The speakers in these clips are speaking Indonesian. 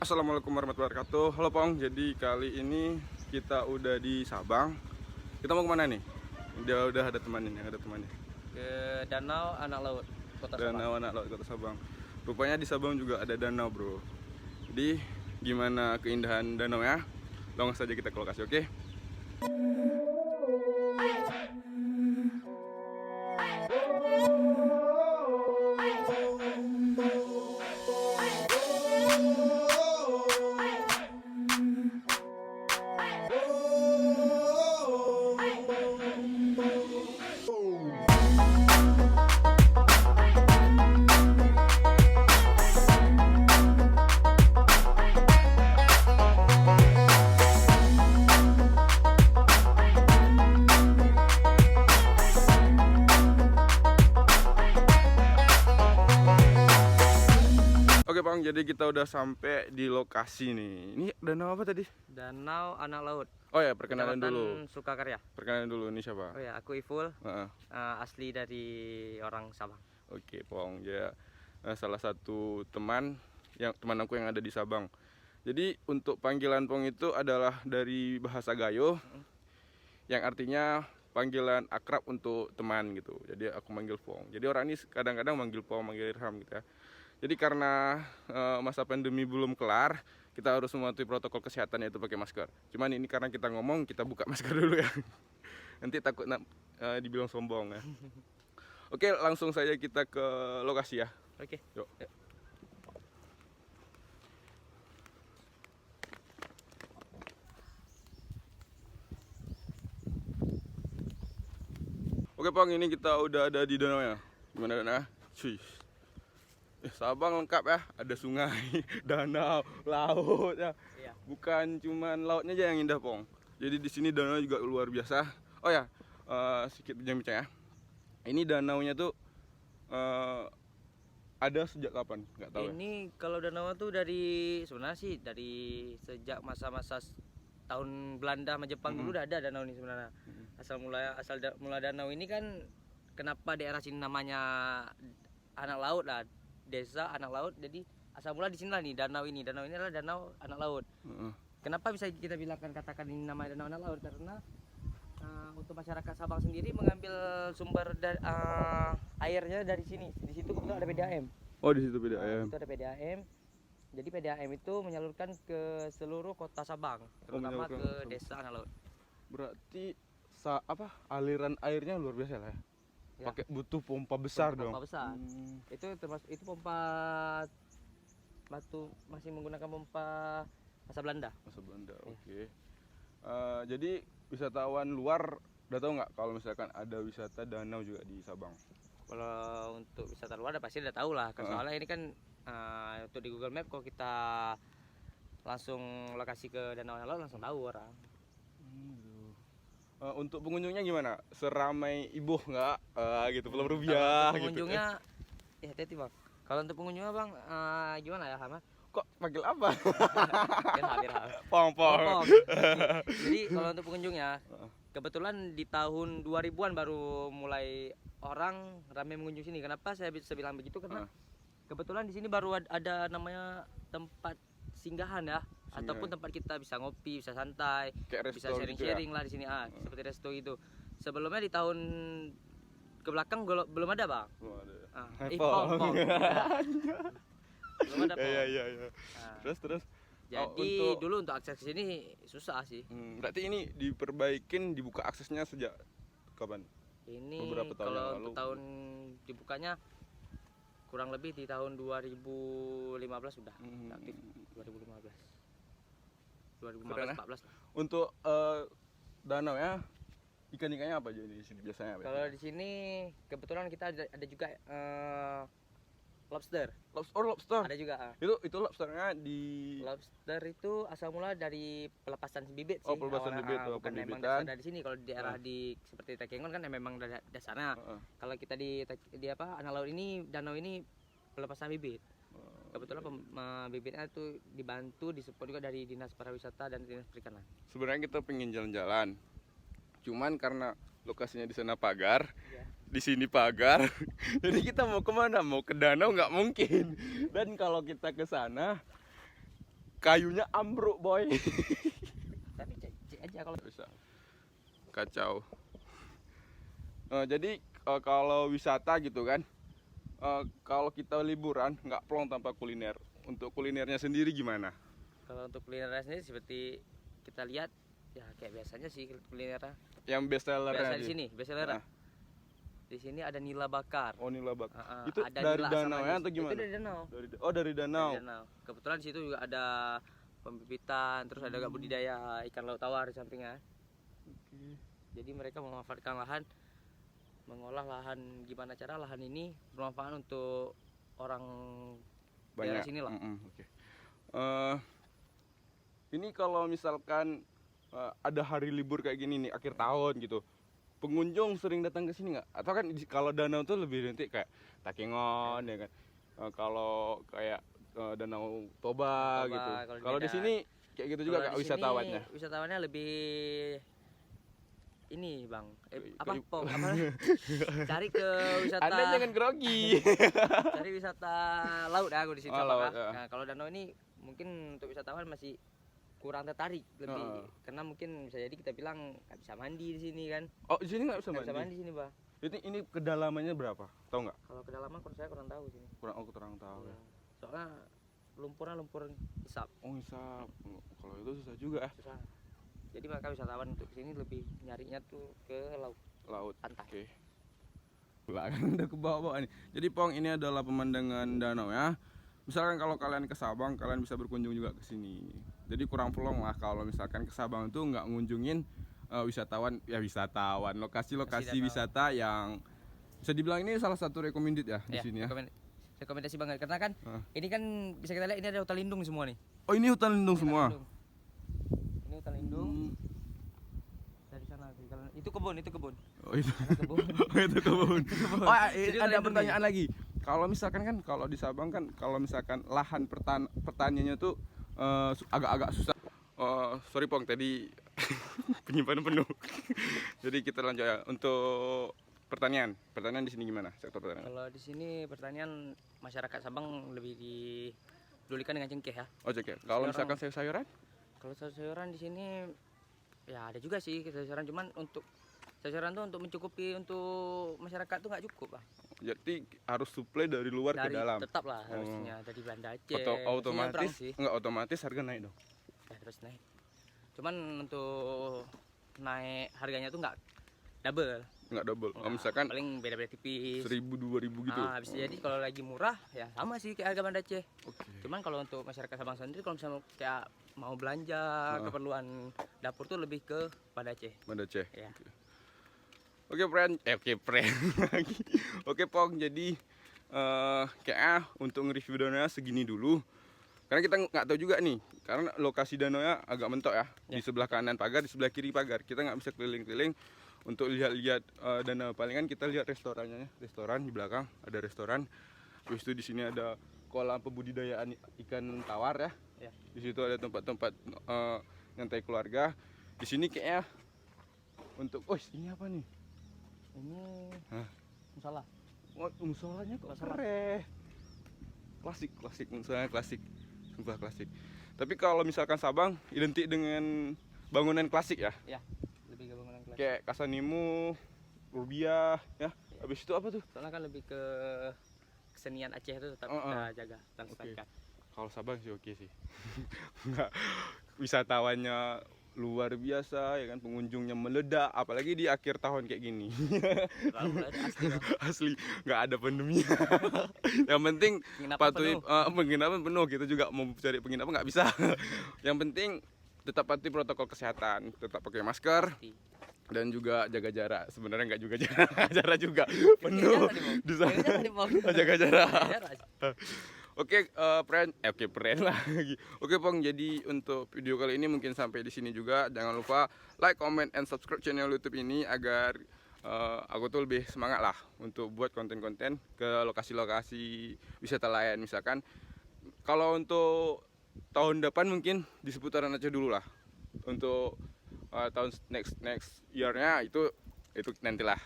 Assalamualaikum warahmatullahi wabarakatuh. Halo Pong, jadi kali ini kita udah di Sabang. Kita mau kemana nih? Udah ada temannya, ada temannya. Ke Danau Anak Laut Kota Sabang. Danau Anak Laut Kota Sabang. Rupanya di Sabang juga ada danau, bro. Jadi gimana keindahan danau ya? Langsung saja kita ke lokasi, oke? Oke Bang, jadi kita udah sampai di lokasi nih. Ini danau apa tadi? Danau Anak Laut. Oh ya, perkenalan Kecamatan dulu. Sukakarya. Perkenalan dulu, ini siapa? Oh ya, aku Iful, Heeh. asli dari orang Sabang. Oke, Pong. Ya, salah satu teman aku yang ada di Sabang. Jadi untuk panggilan Pong itu adalah dari bahasa Gayo, yang artinya panggilan akrab untuk teman gitu. Jadi aku manggil Pong. Jadi orang ini kadang-kadang manggil Pong, manggil Irham gitu ya. Jadi karena masa pandemi belum kelar, kita harus mematuhi protokol kesehatan, yaitu pakai masker. Cuman ini karena kita ngomong, kita buka masker dulu ya. Nanti takut dibilang sombong ya. Oke, langsung saja kita ke lokasi ya. Oke. Yuk. Oke Pang, ini kita udah ada di danau ya. Gimana danau? Cuy. Sabang lengkap ya, ada sungai, danau, laut ya. Iya. Bukan cuman lautnya aja yang indah Pong. Jadi di sini danau juga luar biasa. Oh ya, sedikit bincang-bincang ya. Ini danaunya tuh ada sejak kapan? Nggak tahu ya. Ini kalau danau tuh dari sebenarnya sih dari sejak masa-masa tahun Belanda sama Jepang dulu udah ada danau ini sebenarnya. Mula danau ini kan kenapa daerah sini namanya Anak Laut lah, desa Anak Laut. Jadi asal mula di sini lah nih danau ini. Danau ini adalah danau Anak Laut. Kenapa bisa kita katakan ini namanya danau Anak Laut? Karena untuk masyarakat Sabang sendiri mengambil sumber airnya dari sini. Di situ kebetulan ada PDAM. Oh, di situ beda ya. Itu ada PDAM. Jadi PDAM itu menyalurkan ke seluruh kota Sabang, terutama menyalurkan ke ke desa Anak Laut. Berarti aliran airnya luar biasa lah ya. Ya. Pakai butuh pompa besar dong. Pompa besar. Itu pompa batu, masih menggunakan pompa masa Belanda. Masa Belanda, Iya. oke. Jadi wisatawan luar udah tahu nggak kalau misalkan ada wisata danau juga di Sabang? Kalau untuk wisata luar pasti udah tahu lah, soalnya ini kan untuk di Google Map kalau kita langsung lokasi ke Danau Anak Laut langsung tahu orang. Untuk pengunjungnya gimana? Seramai Ibuh nggak? Gitu, Pulau Kalau Rubiah untuk gitu. pengunjungnya, ya hati-hati bang. Kalau untuk pengunjungnya bang, gimana ya Hama? Kok panggil apa? Biar. Pong. Jadi kalau untuk pengunjungnya, kebetulan di tahun 2000-an baru mulai orang ramai mengunjung sini. Kenapa saya bisa bilang begitu? Karena kebetulan di sini baru ada namanya tempat singgahan ya, ataupun tempat kita bisa ngopi, bisa santai, Kayak bisa resto sharing-sharing gitu lah di sini, seperti resto itu. Sebelumnya di tahun ke belakang belum ada bang. Belum ada. Pong. Belum ada Pong. Iya. Terus. Jadi dulu untuk akses ke sini susah sih. Berarti ini diperbaikin, dibuka aksesnya sejak kapan? Ini Beberapa tahun kalau yang untuk lalu. tahun dibukanya kurang lebih di tahun 2015 sudah aktif. 2015 14 lah. Untuk danau ya, ikan-ikannya apa aja di sini biasanya? Kalau di sini kebetulan kita ada juga lobster. Lobster. Ada juga. Itu lobsternya di Lobster itu asal mula dari pelepasan bibit sih. Oh, pelepasan bibit, bukan memang pembibitan. dasar dari sini. Kalau di daerah di seperti Takengon kan memang dasarnya. Kalau kita di Anak Laut ini, danau ini pelepasan bibit. Kebetulan bibitnya itu dibantu disupport juga dari Dinas Pariwisata dan Dinas Perikanan. Sebenarnya kita pengen jalan-jalan, cuman karena lokasinya di sana pagar, di sini pagar. Jadi kita mau kemana? Mau ke danau nggak mungkin. Dan kalau kita ke sana kayunya ambruk boy. Tapi cek aja kalau Bisa kacau. Jadi kalau wisata gitu kan, kalau kita liburan nggak plong tanpa kuliner. Untuk kulinernya sendiri gimana? kalau untuk kuliner sendiri seperti kita lihat ya kayak biasanya sih kulinernya. Yang best sellernya Biasa di sini, best seller. Nah. Di sini ada nila bakar. Oh, nila bakar. Ah, Itu ada dari nila danau sama ya nis. atau gimana? Itu dari danau. Dari danau. Dari danau. Kebetulan di situ juga ada pembibitan, terus ada budidaya ikan laut tawar di sampingnya. Oke. Jadi mereka memanfaatkan lahan, mengolah lahan, gimana cara lahan ini bermanfaat untuk orang daerah Banyak. sini lah. Oke. Ini kalau misalkan ada hari libur kayak gini nih akhir tahun gitu, pengunjung sering datang ke sini nggak? Atau kan kalau danau tuh lebih nanti kayak Takengon ya kan? Kalau kayak Danau Toba, Toba, gitu. kalau di Kalau di Medan. sini kayak gitu juga Kalau kak di sini wisatawannya. Wisatawannya lebih ini bang, apa Kayak- pom, apa cari ke wisata, Anda jangan grogi. cari wisata laut ya aku di situ Oh, Bang, laut, ya. ya. Nah kalau danau ini mungkin untuk wisatawan masih kurang tertarik lebih, karena mungkin bisa jadi kita bilang nggak bisa mandi di sini kan, Oh, di sini nggak bisa nggak bisa mandi. mandi di sini bang. Ini kedalamannya berapa? Tahu nggak? Kalau kedalaman kalau saya kurang tahu sini. Aku kurang tahu ya. Soalnya lumpurnya lumpur hisap Oh, hisap. Kalau itu susah juga ya. susah. Jadi maka wisatawan untuk sini lebih nyarinya tuh ke laut, Laut. pantai. Oke. Lah kan udah ke bawah-bawah nih. Jadi Pong, ini adalah pemandangan danau ya. Misalkan kalau kalian ke Sabang, kalian bisa berkunjung juga ke sini. Jadi kurang pelong lah kalau misalkan ke Sabang tuh nggak ngunjungin wisatawan, lokasi-lokasi danau. wisata yang bisa dibilang ini salah satu recommended ya di Ya, sini ya. rekomendasi banget karena kan ini kan bisa kita lihat ini ada hutan lindung semua nih. Oh, ini hutan lindung Ini semua. hutan lindung. Ini hutan lindung. Dari sana sih, kalau itu kebun. Oh, itu. Ada kebun. Oh, itu kebun. Oh, Jadi ada hutan pertanyaan lagi. Kalau misalkan kan kalau di Sabang kan kalau misalkan lahan pertaniannya tuh agak-agak susah. Sorry Pong, tadi penyimpanan penuh. Jadi kita lanjut ya untuk pertanian di sini gimana sektor pertanian? Kalau di sini pertanian masyarakat Sabang lebih dipedulikan dengan cengkeh ya. Oh, cek ya. Kalau Sekarang- misalkan sayur-sayuran? Kalau sayuran di sini ya ada juga sih sayuran, cuman untuk sayuran tuh untuk mencukupi untuk masyarakat tuh nggak cukup bang. Jadi harus suplai dari luar ke Dari dalam. tetap lah harusnya dari Banda Aceh. Otomatis sih. enggak otomatis harga naik dong. Ya, terus naik. Cuman untuk naik harganya tuh nggak double. Enggak double. Kalau Nggak, misalkan paling beda-beda tipis. 1.000 2.000 gitu. Ah, bisa jadi kalau lagi murah ya sama sih kayak harga Banda Aceh. Oke. Cuman kalau untuk masyarakat Sabang sendiri kalau misalnya kayak mau belanja keperluan dapur tuh lebih ke Banda Aceh. Banda Aceh. Ya. Oke, friend lagi. Oke, Pong. Jadi kayaknya untuk nge-review danaunya segini dulu. Karena kita nggak tahu juga nih, karena lokasi danaunya agak mentok ya. Di sebelah kanan pagar, di sebelah kiri pagar. Kita nggak bisa keliling-keliling untuk lihat-lihat danau. Palingan kita lihat restorannya, restoran di belakang ada restoran. Habis itu di sini ada kolam pembudidayaan ikan tawar ya. Ya. Di situ ada tempat-tempat nyantai keluarga. Di sini kayaknya untuk, ini apa nih? Ini Hah? musola. Musolanya kok Musola. keren. Klasik, musolanya klasik. Sumpah klasik. Tapi kalau misalkan Sabang identik dengan bangunan klasik ya. Ya, lebih ke bangunan kelas. Kayak Kasanimu, Rubiah ya. Habis itu apa tuh? Soalnya kan lebih ke kesenian Aceh itu tetap Oh, kita jaga dan Oke. lestarikan. Kalau Sabang sih oke sih. Enggak, wisatawannya luar biasa ya kan, pengunjungnya meledak apalagi di akhir tahun kayak gini. Lalu ada asli Bang. Asli nggak ada pandemi. Yang penting Penginapan patuhi penuh. penginapan penuh, kita juga mau cari penginapan nggak bisa. Yang penting tetap patuhi protokol kesehatan, tetap pakai masker Pasti. dan juga jaga jarak. Sebenarnya nggak juga jarak juga penuh di sana. Jaga jarak. Oke, friend lagi. Oke, Pong. Jadi untuk video kali ini mungkin sampai di sini juga. Jangan lupa like, comment, and subscribe channel YouTube ini agar aku tuh lebih semangat lah untuk buat konten-konten ke lokasi-lokasi wisata lain. Misalkan kalau untuk tahun depan mungkin di seputaran Aceh dulu lah. Untuk tahun next year-nya itu nantilah.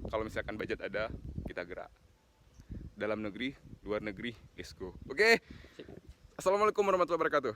Kalau misalkan budget ada, kita gerak. Dalam negeri, luar negeri, let's go. Oke. Assalamualaikum warahmatullahi wabarakatuh.